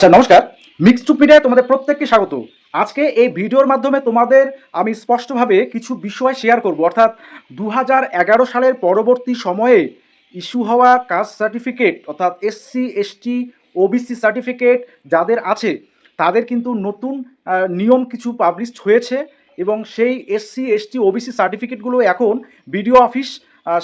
আচ্ছা নমস্কার, mixed two মিডিয়ায় তোমাদের প্রত্যেককে স্বাগত। আজকে এই ভিডিওর মাধ্যমে তোমাদের আমি স্পষ্টভাবে কিছু বিষয় শেয়ার করব, অর্থাৎ 2011 সালের পরবর্তী সময়ে ইস্যু হওয়া কাস্ট সার্টিফিকেট, অর্থাৎ এসসি এসটি ওবিসি সার্টিফিকেট যাদের আছে তাদের কিন্তু নতুন নিয়ম কিছু পাবলিশড হয়েছে এবং সেই এসসি এসটি ওবিসি সার্টিফিকেটগুলো এখন বিডিও অফিস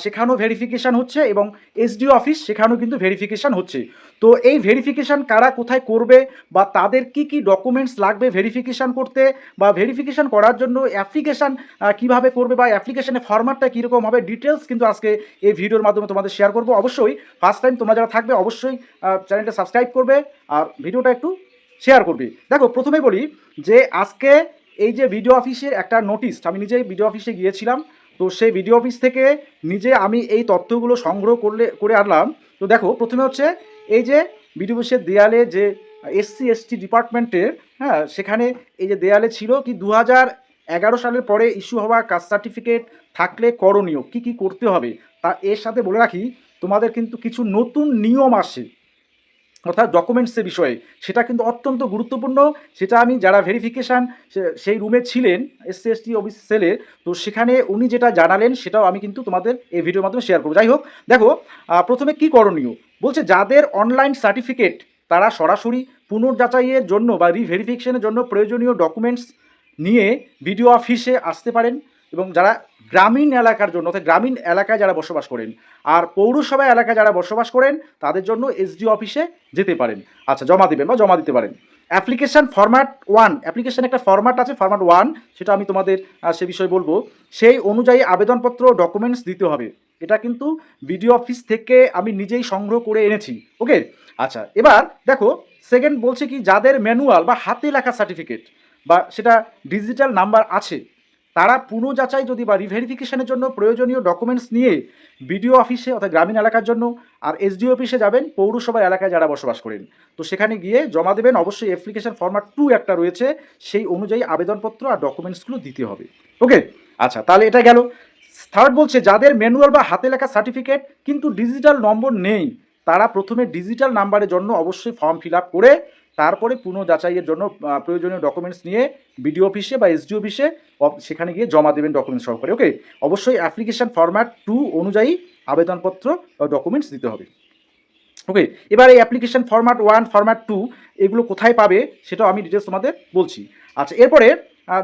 সেখানেও ভেরিফিকেশান হচ্ছে এবং এসডিও অফিস সেখানেও কিন্তু ভেরিফিকেশান হচ্ছে। তো এই ভেরিফিকেশান কারা কোথায় করবে বা তাদের কি কি ডকুমেন্টস লাগবে ভেরিফিকেশান করতে বা ভেরিফিকেশান করার জন্য অ্যাপ্লিকেশান কিভাবে করবে বা অ্যাপ্লিকেশানের ফরম্যাটটা কীরকম হবে, ডিটেলস কিন্তু আজকে এই ভিডিওর মাধ্যমে তোমাদের শেয়ার করবো। অবশ্যই ফার্স্ট টাইম তোমরা যারা থাকবে অবশ্যই চ্যানেলটা সাবস্ক্রাইব করবে আর ভিডিওটা একটু শেয়ার করবে। দেখো প্রথমেই বলি যে আজকে এই যে বিডিও অফিসের একটা নোটিশ, আমি নিজেই বিডিও অফিসে গিয়েছিলাম, তো সেই বিডিও অফিস থেকে নিজে আমি এই তথ্যগুলো সংগ্রহ করে আনলাম। তো দেখো প্রথমে হচ্ছে এই যে বিডিও অফিসের দেয়ালে যে এসসি এসটি ডিপার্টমেন্টের, হ্যাঁ সেখানে এই যে দেয়ালে ছিল কি 2011 সালের পরে ইস্যু হওয়া কাস্ট সার্টিফিকেট থাকলে করণীয় কি কি করতে হবে। তা এর সাথে বলে রাখি তোমাদের কিন্তু কিছু নতুন নিয়ম আসে, অর্থাৎ ডকুমেন্টসের বিষয়ে, সেটা কিন্তু অত্যন্ত গুরুত্বপূর্ণ। সেটা আমি যারা ভেরিফিকেশান সেই রুমে ছিলেন এসসি এসটি ওবিসি সেলে, তো সেখানে উনি যেটা জানালেন সেটাও আমি কিন্তু তোমাদের এই ভিডিওর মাধ্যমে শেয়ার করবো। যাই হোক, দেখো প্রথমে কি করণীয় বলছে, যাদের অনলাইন সার্টিফিকেট তারা সরাসরি পুনর্যাচাইয়ের জন্য বা রিভেরিফিকেশনের জন্য প্রয়োজনীয় ডকুমেন্টস নিয়ে বিডিও অফিসে আসতে পারেন, এবং যারা গ্রামীণ এলাকার জন্য, অর্থাৎ গ্রামীণ এলাকায় যারা বসবাস করেন আর পৌরসভা এলাকায় যারা বসবাস করেন তাদের জন্য এসডিও অফিসে যেতে পারেন, আচ্ছা জমা দেবেন বা জমা দিতে পারেন। অ্যাপ্লিকেশান ফরম্যাট 1, অ্যাপ্লিকেশান একটা ফরম্যাট আছে ফরম্যাট 1, সেটা আমি তোমাদের সে বিষয়ে বলবো। সেই অনুযায়ী আবেদনপত্র ডকুমেন্টস দিতে হবে। এটা কিন্তু বিডিও অফিস থেকে আমি নিজেই সংগ্রহ করে এনেছি। ওকে, আচ্ছা এবার দেখো সেকেন্ড বলছে কি, যাদের ম্যানুয়াল বা হাতে লেখা সার্টিফিকেট বা সেটা ডিজিটাল নাম্বার আছে তারা পুনঃযাচাই যদি বা রিভেরিফিকেশনের জন্য প্রয়োজনীয় ডকুমেন্টস নিয়ে বিডিও অফিসে অর্থাৎ গ্রামীণ এলাকার জন্য আর এসডিও অফিসে যাবেন পৌরসভার এলাকায় যারা বসবাস করেন, তো সেখানে গিয়ে জমা দেবেন। অবশ্যই অ্যাপ্লিকেশন ফরম্যাট 2 একটা রয়েছে, সেই অনুযায়ী আবেদনপত্র আর ডকুমেন্টসগুলো দিতে হবে। ওকে, আচ্ছা তাহলে এটা গেল। থার্ড বলছে, যাদের ম্যানুয়াল বা হাতে লেখা সার্টিফিকেট কিন্তু ডিজিটাল নম্বর নেই তারা প্রথমে ডিজিটাল নাম্বারের জন্য অবশ্যই ফর্ম ফিল আপ করে তারপরে পুনঃযাচাইয়ের জন্য প্রয়োজনীয় ডকুমেন্টস নিয়ে বিডিও অফিসে বা এসডিও অফিসে সেখানে গিয়ে জমা দেবেন ডকুমেন্টস সহকারে। ওকে, অবশ্যই অ্যাপ্লিকেশন ফরম্যাট 2 অনুযায়ী আবেদনপত্র বা ডকুমেন্টস দিতে হবে। ওকে, এবার এই অ্যাপ্লিকেশন ফরম্যাট 1 ফরম্যাট 2 এগুলো কোথায় পাবে সেটাও আমি ডিটেলস তোমাদের বলছি। আচ্ছা এরপরে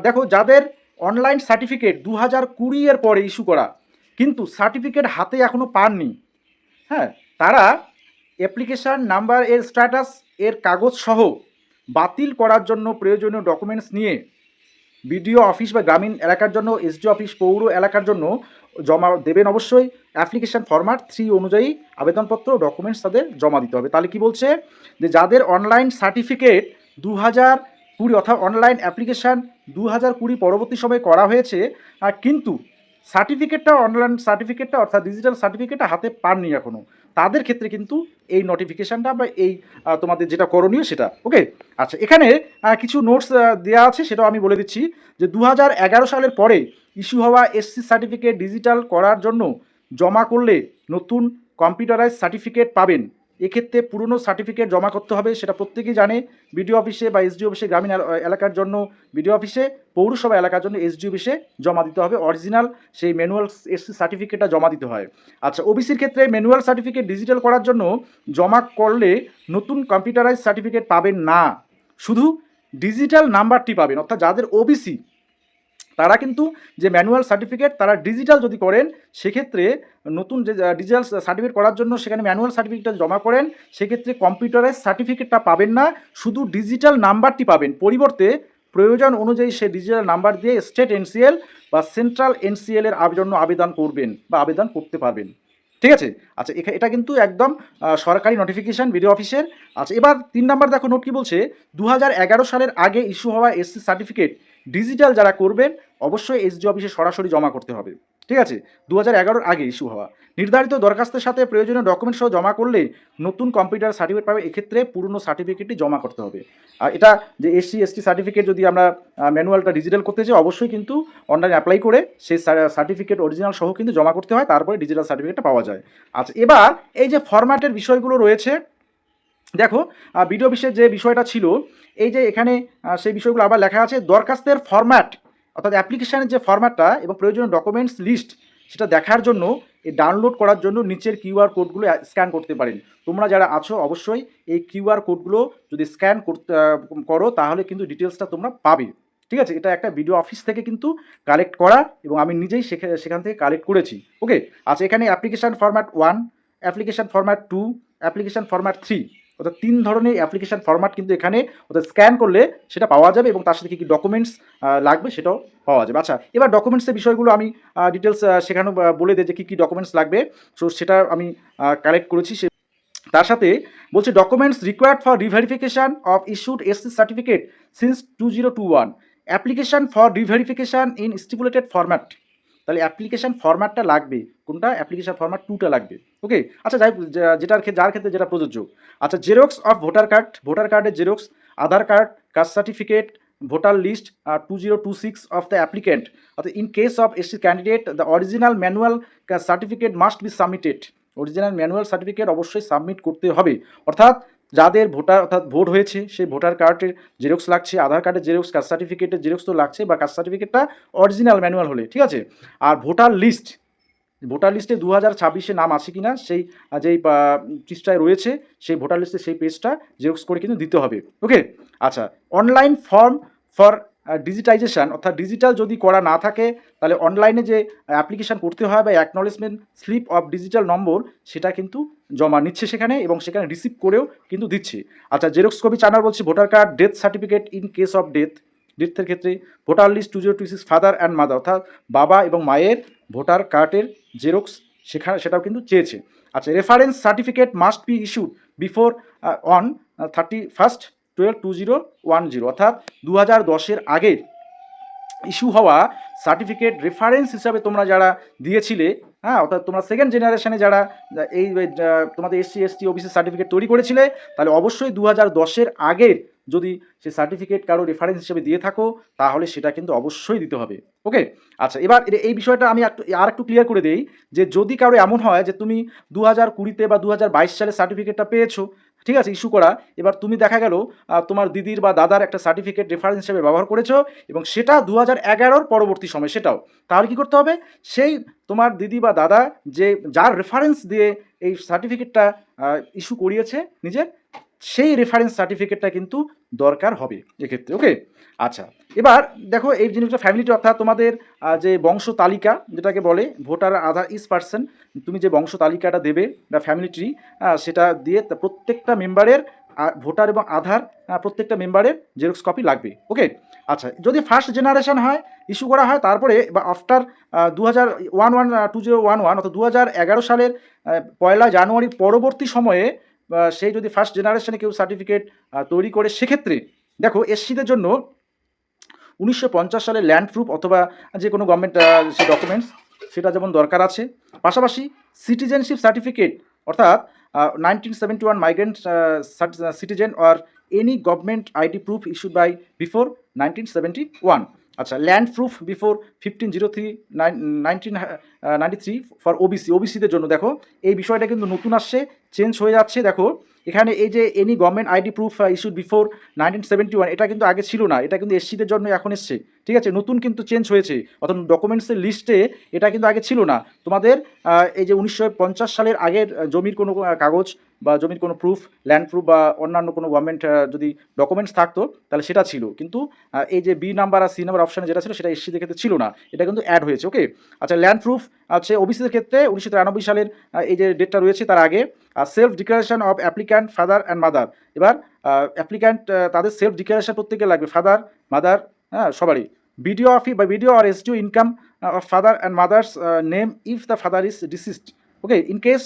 দেখো, যাদের অনলাইন সার্টিফিকেট 2020 এর পরে ইস্যু করা কিন্তু সার্টিফিকেট হাতে এখনও পাননি, হ্যাঁ তারা অ্যাপ্লিকেশান নাম্বার এর স্ট্যাটাস এর কাগজ সহ বাতিল করার জন্য প্রয়োজনীয় ডকুমেন্টস নিয়ে বিডিও অফিস বা গ্রামীণ এলাকার জন্য এসডিও অফিস পৌর এলাকার জন্য জমা দেবেন। অবশ্যই অ্যাপ্লিকেশান ফরম্যাট 3 অনুযায়ী আবেদনপত্র ডকুমেন্টস তাদের জমা দিতে হবে। তাহলে কি বলছে যে যাদের অনলাইন সার্টিফিকেট 2020 অর্থাৎ অনলাইন অ্যাপ্লিকেশান 2020 পরবর্তী সময়ে করা হয়েছে কিন্তু সার্টিফিকেটটা অনলাইন সার্টিফিকেটটা অর্থাৎ ডিজিটাল সার্টিফিকেটটা হাতে পাননি এখনও, তাদের ক্ষেত্রে কিন্তু এই নোটিফিকেশানটা বা এই তোমাদের যেটা করণীয় সেটা। ওকে, আচ্ছা এখানে কিছু নোটস দেওয়া আছে সেটাও আমি বলে দিচ্ছি যে 2011 সালের পরে ইস্যু হওয়া এসসি সার্টিফিকেট ডিজিটাল করার জন্য জমা করলে নতুন কম্পিউটারাইজ সার্টিফিকেট পাবেন। এক্ষেত্রে পুরনো সার্টিফিকেট জমা করতে হবে, সেটা প্রত্যেকেই জানে। বিডিও অফিসে বা এসডিও অফিসে গ্রামীণ এলাকার জন্য বিডিও অফিসে, পৌরসভা এলাকার জন্য এসডিও অফিসে জমা দিতে হবে। অরিজিনাল সেই ম্যানুয়াল এসসি সার্টিফিকেটটা জমা দিতে হয়। আচ্ছা ওবিসির ক্ষেত্রে ম্যানুয়াল সার্টিফিকেট ডিজিটাল করার জন্য জমা করলে নতুন কম্পিউটারাইজ সার্টিফিকেট পাবেন না, শুধু ডিজিটাল নাম্বারটি পাবেন। অর্থাৎ যাদের ওবিসি তারা কিন্তু যে ম্যানুয়াল সার্টিফিকেট তারা ডিজিটাল যদি করেন সেক্ষেত্রে নতুন যে ডিজিটাল সার্টিফিকেট করার জন্য সেখানে ম্যানুয়াল সার্টিফিকেটটা জমা করেন, সেক্ষেত্রে কম্পিউটারাইজ সার্টিফিকেটটা পাবেন না, শুধু ডিজিটাল নাম্বারটি পাবেন। পরিবর্তে প্রয়োজন অনুযায়ী সে ডিজিটাল নাম্বার দিয়ে স্টেট এনসিএল বা সেন্ট্রাল এনসিএল এর জন্য আবেদন করবেন বা আবেদন করতে পারবেন। ঠিক আছে, আচ্ছা এটা কিন্তু একদম সরকারি নোটিফিকেশান বিডিও অফিসের। আচ্ছা এবার 3 নাম্বার দেখো নোট কি বলছে, 2011 সালের আগে ইস্যু হওয়া এসসি সার্টিফিকেট ডিজিটাল যারা করবেন অবশ্যই এসডি অফিসে সরাসরি জমা করতে হবে। ঠিক আছে, 2011 আগে ইস্যু হওয়া নির্ধারিত দরখাস্তের সাথে প্রয়োজনীয় ডকুমেন্ট সহ জমা করলে নতুন কম্পিউটার সার্টিফিকেট পাবে। এক্ষেত্রে পুরনো সার্টিফিকেটটি জমা করতে হবে। আর এটা যে এসসি এসটি সার্টিফিকেট যদি আমরা ম্যানুয়ালটা ডিজিটাল করতে চাই অবশ্যই কিন্তু অনলাইন অ্যাপ্লাই করে সেই সার্টিফিকেট অরিজিনাল সহ কিন্তু জমা করতে হয়, তারপরে ডিজিটাল সার্টিফিকেটটা পাওয়া যায়। আচ্ছা এবার এই যে ফরম্যাটের বিষয়গুলো রয়েছে দেখো বিডিও অফিসের যে বিষয়টা ছিল, এই যে এখানে সেই বিষয়গুলো আবার লেখা আছে, দরখাস্তের ফরম্যাট অর্থাৎ অ্যাপ্লিকেশানের যে ফরম্যাটটা এবং প্রয়োজনীয় ডকুমেন্টস লিস্ট সেটা দেখার জন্য, এই ডাউনলোড করার জন্য নিচের কিউআর কোডগুলো স্ক্যান করতে পারেন। তোমরা যারা আছো অবশ্যই এই কিউআর কোডগুলো যদি স্ক্যান করতে করো তাহলে কিন্তু ডিটেলসটা তোমরা পাবে। ঠিক আছে, এটা একটা বিডিও অফিস থেকে কিন্তু কালেক্ট করা এবং আমি নিজেই সেখান থেকে কালেক্ট করেছি। ওকে, আচ্ছা, এখানে application format 1, application format 2, application format 3, অর্থাৎ 3 ধরনের অ্যাপ্লিকেশান ফরম্যাট কিন্তু এখানে অর্থাৎ স্ক্যান করলে সেটা পাওয়া যাবে এবং তার সাথে কী কী ডকুমেন্টস লাগবে সেটাও পাওয়া যাবে। আচ্ছা, এবার ডকুমেন্টসের বিষয়গুলো আমি ডিটেলস সেখানে বলে দিই যে কী কী ডকুমেন্টস লাগবে। সো সেটা আমি কালেক্ট করেছি। তার সাথে বলছে documents required for reverification of issued SC certificate since 2021, application for reverification in stipulated format. তাহলে অ্যাপ্লিকেশান ফরম্যাটটা লাগবে কোনটা? অ্যাপ্লিকেশান ফরম্যাট 2টা লাগবে। ওকে, আচ্ছা, যার ক্ষেত্রে যেটা প্রযোজ্য। আচ্ছা, xerox of voter card, voter কার্ডের xerox, Aadhaar card, caste certificate, voter list 2026 of the applicant. অর্থাৎ in case of SC candidate the original manual certificate must be submitted. Original manual certificate অবশ্যই সাবমিট করতে হবে। অর্থাৎ যাদের ভোট হয়েছে সেই voter কার্ডের জেরক্স লাগছে, আধার কার্ডের জেরক্স, কাস্ট সার্টিফিকেটের জেরক্স তো লাগছে, বা কাস্ট সার্টিফিকেটটা অরিজিনাল ম্যানুয়াল হলে, ঠিক আছে। আর ভোটার লিস্টে 2026-এ নাম আছে কিনা সেই যেই পৃষ্ঠায় রয়েছে সেই ভোটার লিস্টে সেই পেজটা জেরক্স করে কিন্তু দিতে হবে। ওকে, আচ্ছা, অনলাইন ফর্ম ফর ডিজিটাইজেশান, অর্থাৎ ডিজিটাল যদি করা না থাকে তাহলে অনলাইনে যে অ্যাপ্লিকেশান করতে হয় বা acknowledgement slip of digital number সেটা কিন্তু জমা নিচ্ছে সেখানে এবং সেখানে রিসিভ করেও কিন্তু দিচ্ছে। আচ্ছা, জেরক্স কপি চানার বলছে voter card, death certificate in case of ডেথের ক্ষেত্রে, voter list 2026 father and mother, অর্থাৎ বাবা এবং মায়ের ভোটার কার্ডের জেরক্স সেটাও কিন্তু চেয়েছে। আচ্ছা, reference certificate must be issued before on 31/12/2010, অর্থাৎ 2010-এর আগে ইস্যু হওয়া সার্টিফিকেট রেফারেন্স হিসাবে তোমরা যারা দিয়েছিলে, হ্যাঁ, অর্থাৎ তোমরা সেকেন্ড জেনারেশনে যারা এই তোমাদের এসসি এসটি ওবিসি সার্টিফিকেট তৈরি করেছিলে, তাহলে অবশ্যই 2010-এর আগের যদি সেই সার্টিফিকেট কারো রেফারেন্স হিসেবে দিয়ে থাকো তাহলে সেটা কিন্তু অবশ্যই দিতে হবে। ওকে, আচ্ছা, এবার এই বিষয়টা আমি একটু ক্লিয়ার করে দেই যে যদি কারো এমন হয় যে তুমি 2020-তে বা 2022 সালে সার্টিফিকেটটা পেয়েছো, ঠিক আছে, ইস্যু করা, এবার তুমি দেখা গেল তোমার দিদির বা দাদার একটা সার্টিফিকেট রেফারেন্স হিসেবে ব্যবহার করেছো এবং সেটা 2011-র পরবর্তী সময় সেটাও, তাহলে কী করতে হবে? সেই তোমার দিদি বা দাদা যার রেফারেন্স দিয়ে এই সার্টিফিকেটটা ইস্যু করিয়েছে নিজের, সেই রেফারেন্স সার্টিফিকেটটা কিন্তু দরকার হবে এক্ষেত্রে। ওকে, আচ্ছা, এবার দেখো এই জিনিসটা ফ্যামিলিটি, অর্থাৎ তোমাদের যে বংশ তালিকা যেটাকে বলে ভোটার আধার ইস পার্সন, তুমি যে বংশ তালিকাটা দেবে বা ফ্যামিলি ট্রি, সেটা দিয়ে প্রত্যেকটা মেম্বারের ভোটার এবং আধার প্রত্যেকটা মেম্বারের জেরক্স কপি লাগবে। ওকে, আচ্ছা, যদি ফার্স্ট জেনারেশন হয় ইস্যু করা হয় তারপরে বা আফটার 2011 অর্থাৎ 2011 সালের 1 জানুয়ারি পরবর্তী সময়ে সেই যদি ফার্স্ট জেনারেশনে কেউ সার্টিফিকেট তৈরি করে, সেক্ষেত্রে দেখো এসসিদের জন্য 1950 সালের ল্যান্ড প্রুফ অথবা যে কোনো গভর্নমেন্ট সে ডকুমেন্টস সেটা যেমন দরকার আছে। পাশাপাশি সিটিজেনশিপ সার্টিফিকেট, অর্থাৎ 1971 migrant citizen or any government ID proof issued by before 1971। আচ্ছা, ল্যান্ড প্রুফ বিফোর 1993 ফর ওবিসিদের জন্য দেখো এই বিষয়টা কিন্তু নতুন আসছে, চেঞ্জ হয়ে যাচ্ছে। দেখো এখানে এই যে any government ID proof issued before 1971, এটা কিন্তু আগে ছিল না, এটা কিন্তু এসসিদের জন্য এখন এসছে, ঠিক আছে, নতুন কিন্তু চেঞ্জ হয়েছে, অর্থাৎ ডকুমেন্টসের লিস্টে এটা কিন্তু আগে ছিল না। তোমাদের এই যে 1950 সালের আগের জমির কোনো কাগজ বা জমির কোনো প্রুফ, ল্যান্ড প্রুফ বা অন্যান্য কোনো গভর্নমেন্ট যদি ডকুমেন্টস থাকতো তাহলে সেটা ছিল, কিন্তু এই যে বি নাম্বার আর সি নাম্বার অপশানে যেটা ছিল সেটা এসসিদের ক্ষেত্রে ছিল না, এটা কিন্তু অ্যাড হয়েছে। ওকে, আচ্ছা, ল্যান্ড প্রুফ আছে ওবিসিদের ক্ষেত্রে 1993 সালের এই যে ডেটটা রয়েছে তার আগে। Self declaration of applicant father and mother, এবার অ্যাপ্লিক্যান্ট তাদের সেলফ ডিক্লারেশন প্রত্যেকে লাগবে, ফাদার মাদার, হ্যাঁ, সবারই। বিডিও অফিস বা বিডিও আর SDO income of father and mother's name if the father is deceased. Okay, in case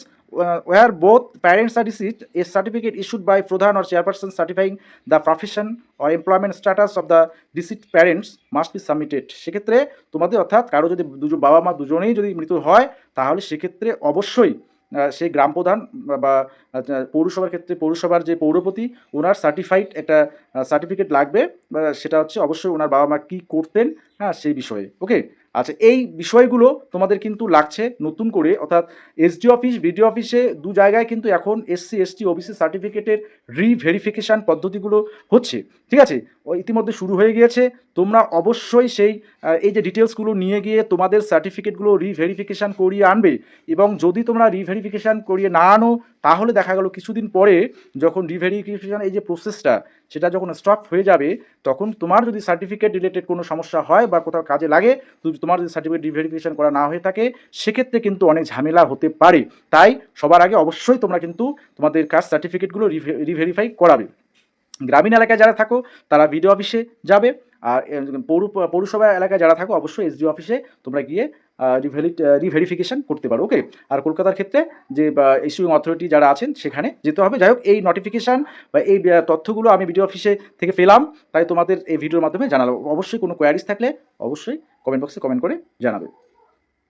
where both parents are deceased, a certificate issued by Pradhan or chairperson certifying the profession or employment status of the deceased parents must be submitted. সেক্ষেত্রে তোমাদের, অর্থাৎ কারো যদি বাবা মা দুজনেই যদি মৃত্যু হয় তাহলে সেক্ষেত্রে অবশ্যই সেই গ্রাম প্রধান বা পৌরসভার ক্ষেত্রে পৌরসভার যে পৌরপতি ওনার সার্টিফাইড একটা সার্টিফিকেট লাগবে, সেটা হচ্ছে অবশ্যই ওনার বাবা মা কী করতেন, হ্যাঁ, সেই বিষয়ে। ওকে, আচ্ছা, এই বিষয়গুলো তোমাদের কিন্তু লাগছে নতুন করে, অর্থাৎ এসডি অফিস বিডিও অফিসে দু জায়গায় কিন্তু এখন এসসি এসটি ওবিসি সার্টিফিকেটের রিভেরিফিকেশান পদ্ধতিগুলো হচ্ছে, ঠিক আছে, ও ইতিমধ্যে শুরু হয়ে গিয়েছে। তোমরা অবশ্যই সেই এই যে ডিটেলসগুলো নিয়ে গিয়ে তোমাদের সার্টিফিকেটগুলো রিভেরিফিকেশান করিয়ে আনবে। এবং যদি তোমরা রিভেরিফিকেশান করিয়ে না আনো, তাহলে দেখা গেল কিছুদিন পরে যখন রিভেরিফিকেশান এই যে প্রসেসটা সেটা যখন স্টপ হয়ে যাবে, তখন তোমার যদি সার্টিফিকেট রিলেটেড কোনো সমস্যা হয় বা কোথাও কাজে লাগে, তোমার যদি সার্টিফিকেট রিভেরিফিকেশন করা না হয়ে থাকে, সেক্ষেত্রে কিন্তু অনেক ঝামেলা হতে পারে। তাই সবার আগে অবশ্যই তোমরা কিন্তু তোমাদের কাস্ট সার্টিফিকেটগুলো রিভেরিফাই করাবে। গ্রামীণ এলাকায় যারা থাকো তারা বিডিও অফিসে যাবে, আর পৌরসভা এলাকায় যারা থাকো অবশ্যই এসডিও অফিসে তোমরা গিয়ে রিভেরিফিকেশন করতে পারো। ওকে, আর কলকাতার ক্ষেত্রে যে ইস্যুইং অথরিটি যারা আছেন সেখানে যেতে হবে। যাই হোক, এই নোটিফিকেশান বা এই তথ্যগুলো আমি বিডিও অফিসে থেকে পেলাম, তাই তোমাদের এই ভিডিওর মাধ্যমে জানালাম। অবশ্যই কোনো কোয়ারিজ থাকলে অবশ্যই কমেন্ট বক্সে কমেন্ট করে জানাবে।